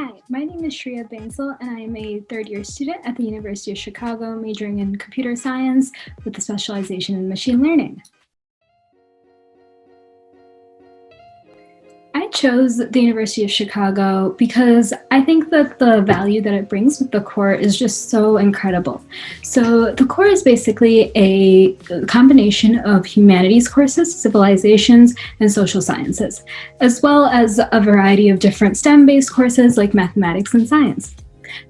Hi, my name is Shriya Bansal, and I am a third-year student at the University of Chicago, majoring in computer science with a specialization in machine learning. I chose the University of Chicago because I think that the value that it brings with the core is just so incredible. So the core is basically a combination of humanities courses, civilizations, and social sciences, as well as a variety of different STEM-based courses like mathematics and science.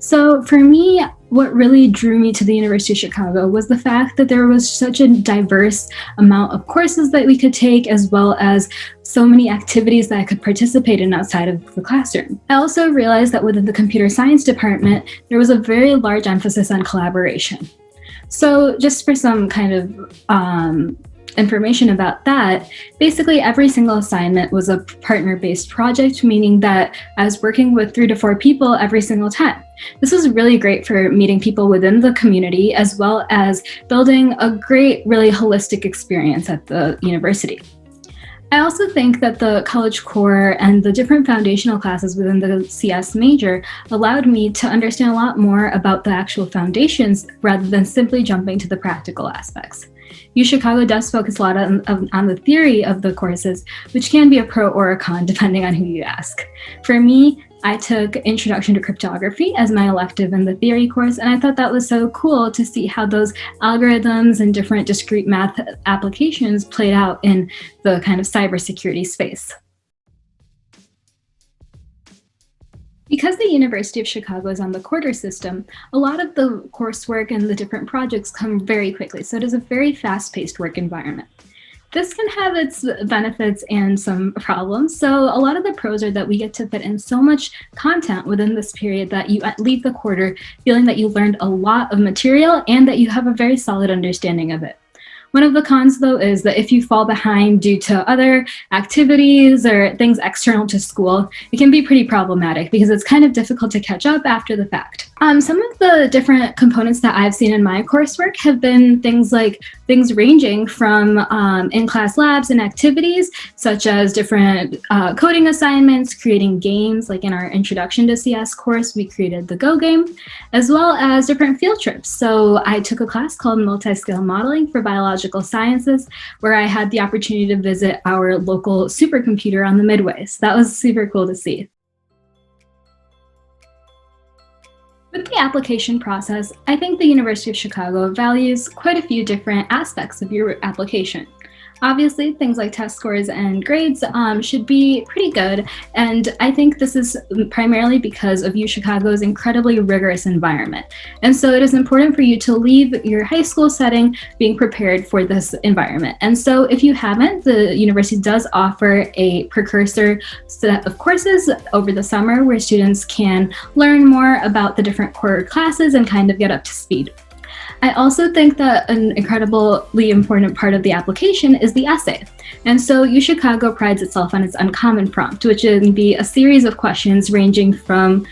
So for me, what really drew me to the University of Chicago was the fact that there was such a diverse amount of courses that we could take, as well as so many activities that I could participate in outside of the classroom. I also realized that within the computer science department, there was a very large emphasis on collaboration. So just for some kind of information about that, basically every single assignment was a partner-based project, meaning that I was working with 3 to 4 people every single time. This was really great for meeting people within the community, as well as building a great, really holistic experience at the university. I also think that the College Core and the different foundational classes within the CS major allowed me to understand a lot more about the actual foundations rather than simply jumping to the practical aspects. UChicago does focus a lot on the theory of the courses, which can be a pro or a con depending on who you ask. For me, I took Introduction to Cryptography as my elective in the theory course, and I thought that was so cool to see how those algorithms and different discrete math applications played out in the kind of cybersecurity space. Because the University of Chicago is on the quarter system, a lot of the coursework and the different projects come very quickly, so it is a very fast-paced work environment. This can have its benefits and some problems. So a lot of the pros are that we get to fit in so much content within this period that you leave the quarter feeling that you learned a lot of material and that you have a very solid understanding of it. One of the cons, though, is that if you fall behind due to other activities or things external to school, it can be pretty problematic because it's kind of difficult to catch up after the fact. Some of the different components that I've seen in my coursework have been things ranging from in-class labs and activities, such as different coding assignments, creating games, like in our Introduction to CS course, we created the Go game, as well as different field trips. So I took a class called Multi-Scale Modeling for Biological Sciences, where I had the opportunity to visit our local supercomputer on the Midway. So that was super cool to see. With the application process, I think the University of Chicago values quite a few different aspects of your application. Obviously, things like test scores and grades should be pretty good, and I think this is primarily because of UChicago's incredibly rigorous environment. And so it is important for you to leave your high school setting being prepared for this environment. And so if you haven't, the university does offer a precursor set of courses over the summer where students can learn more about the different core classes and kind of get up to speed. I also think that an incredibly important part of the application is the essay. And so UChicago prides itself on its uncommon prompt, which can be a series of questions ranging from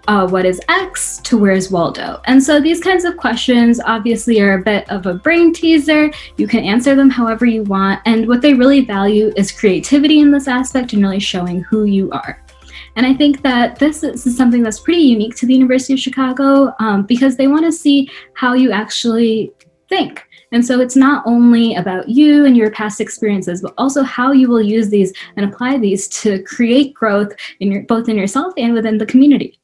what is X to where's Waldo? And so these kinds of questions obviously are a bit of a brain teaser. You can answer them however you want. And what they really value is creativity in this aspect and really showing who you are. And I think that this is something that's pretty unique to the University of Chicago because they want to see how you actually think. And so it's not only about you and your past experiences, but also how you will use these and apply these to create growth in both in yourself and within the community.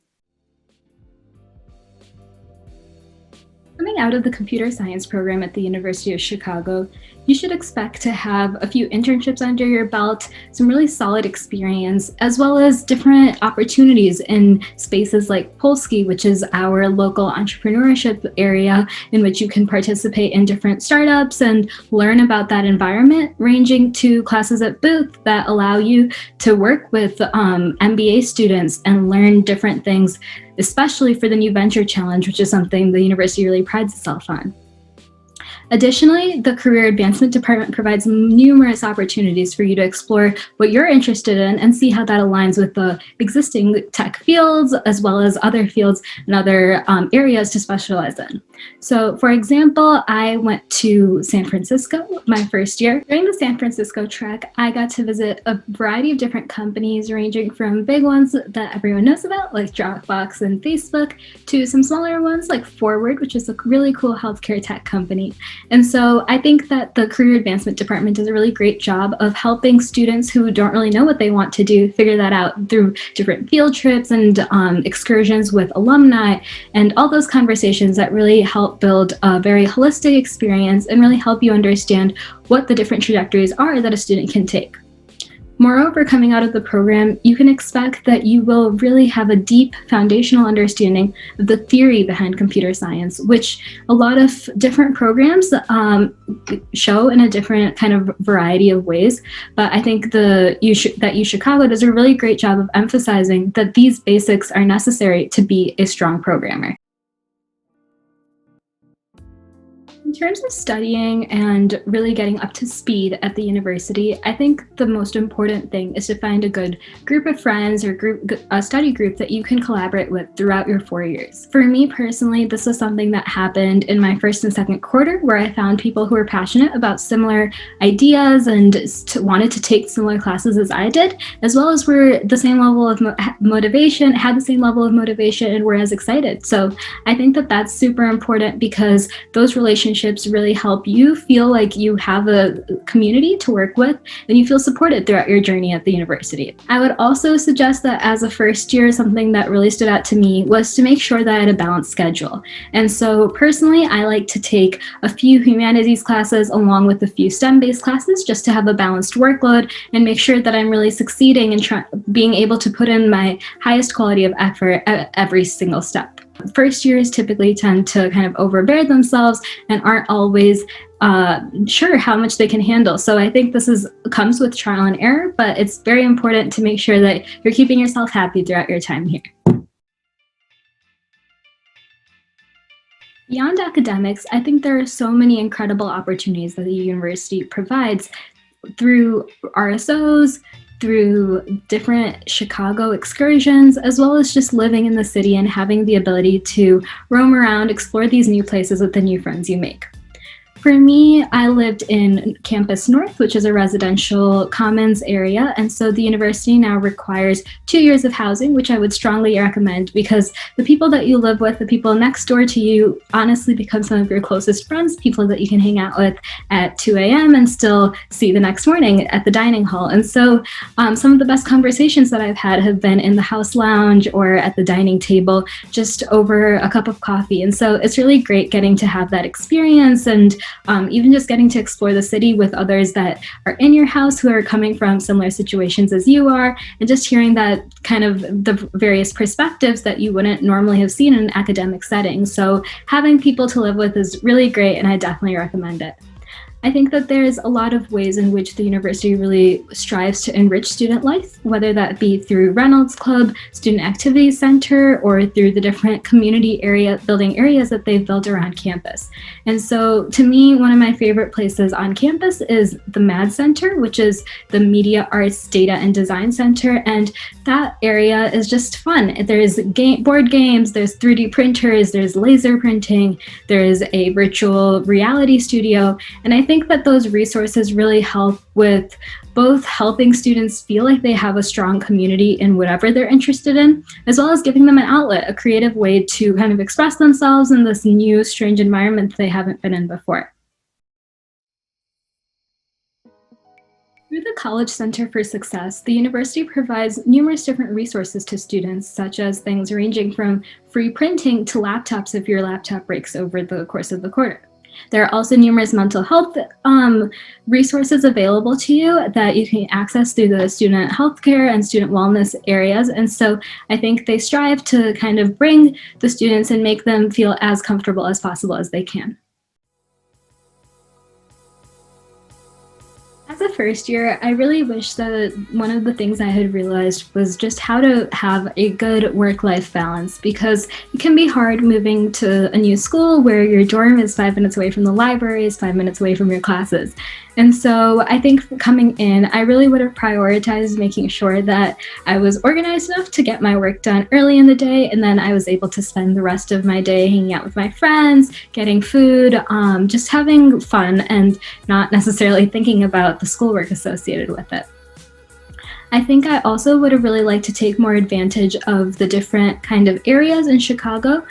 Coming out of the computer science program at the University of Chicago, you should expect to have a few internships under your belt, some really solid experience, as well as different opportunities in spaces like Polsky, which is our local entrepreneurship area in which you can participate in different startups and learn about that environment, ranging to classes at Booth that allow you to work with MBA students and learn different things, especially for the New Venture Challenge, which is something the university really prides itself on. Additionally, the Career Advancement Department provides numerous opportunities for you to explore what you're interested in and see how that aligns with the existing tech fields, as well as other fields and other areas to specialize in. So, for example, I went to San Francisco my first year. During the San Francisco trek, I got to visit a variety of different companies, ranging from big ones that everyone knows about, like Dropbox and Facebook, to some smaller ones like Forward, which is a really cool healthcare tech company. And so I think that the Career Advancement Department does a really great job of helping students who don't really know what they want to do figure that out through different field trips and excursions with alumni and all those conversations that really help build a very holistic experience and really help you understand what the different trajectories are that a student can take. Moreover, coming out of the program, you can expect that you will really have a deep foundational understanding of the theory behind computer science, which a lot of different programs show in a different kind of variety of ways. But I think that U Chicago does a really great job of emphasizing that these basics are necessary to be a strong programmer. In terms of studying and really getting up to speed at the university, I think the most important thing is to find a good group of friends or a study group that you can collaborate with throughout your 4 years. For me personally, this was something that happened in my first and second quarter, where I found people who were passionate about similar ideas and wanted to take similar classes as I did, as well as were the same level of motivation, had the same level of motivation, and were as excited. So I think that that's super important, because those relationships really help you feel like you have a community to work with and you feel supported throughout your journey at the university. I would also suggest that as a first year, something that really stood out to me was to make sure that I had a balanced schedule. And so personally, I like to take a few humanities classes along with a few STEM-based classes just to have a balanced workload and make sure that I'm really succeeding and being able to put in my highest quality of effort at every single step. First years typically tend to kind of overbear themselves and aren't always sure how much they can handle. So I think this comes with trial and error, but it's very important to make sure that you're keeping yourself happy throughout your time here. Beyond academics, I think there are so many incredible opportunities that the university provides through RSOs, through different Chicago excursions, as well as just living in the city and having the ability to roam around, explore these new places with the new friends you make. For me, I lived in Campus North, which is a residential commons area, and so the university now requires 2 years of housing, which I would strongly recommend, because the people that you live with, the people next door to you, honestly become some of your closest friends, people that you can hang out with at 2 a.m. and still see the next morning at the dining hall. And so some of the best conversations that I've had have been in the house lounge or at the dining table, just over a cup of coffee. And so it's really great getting to have that experience, and even just getting to explore the city with others that are in your house who are coming from similar situations as you are, and just hearing that kind of the various perspectives that you wouldn't normally have seen in an academic setting. So having people to live with is really great, and I definitely recommend it. I think that there's a lot of ways in which the university really strives to enrich student life, whether that be through Reynolds Club, Student Activities Center, or through the different community building areas that they've built around campus. And so to me, one of my favorite places on campus is the MAD Center, which is the Media Arts Data and Design Center. And that area is just fun. There's board games, there's 3D printers, there's laser printing, there's a virtual reality studio. And I think that those resources really help with both helping students feel like they have a strong community in whatever they're interested in, as well as giving them an outlet, a creative way to kind of express themselves in this new, strange environment they haven't been in before. Through the College Center for Success, the university provides numerous different resources to students, such as things ranging from free printing to laptops if your laptop breaks over the course of the quarter. There are also numerous mental health resources available to you that you can access through the student healthcare and student wellness areas. And so I think they strive to kind of bring the students and make them feel as comfortable as possible as they can. As a first year, I really wish that one of the things I had realized was just how to have a good work-life balance, because it can be hard moving to a new school where your dorm is 5 minutes away from the library, is 5 minutes away from your classes. And so I think coming in, I really would have prioritized making sure that I was organized enough to get my work done early in the day, and then I was able to spend the rest of my day hanging out with my friends, getting food, just having fun, and not necessarily thinking about the schoolwork associated with it. I think I also would have really liked to take more advantage of the different kind of areas in Chicago.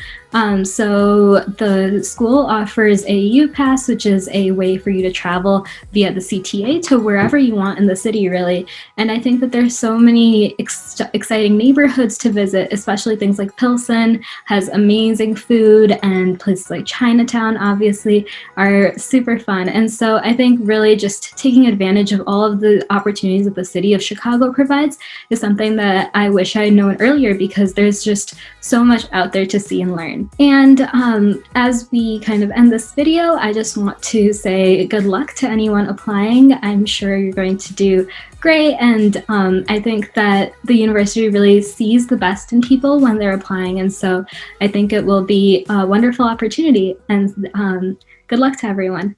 So the school offers a U-Pass, which is a way for you to travel via the CTA to wherever you want in the city, really. And I think that there's so many exciting neighborhoods to visit, especially things like Pilsen has amazing food, and places like Chinatown, obviously, are super fun. And so I think really just taking advantage of all of the opportunities that the city of Chicago provides is something that I wish I had known earlier, because there's just so much out there to see and learn. And as we kind of end this video, I just want to say good luck to anyone applying. I'm sure you're going to do great, and I think that the university really sees the best in people when they're applying, and so I think it will be a wonderful opportunity, and good luck to everyone.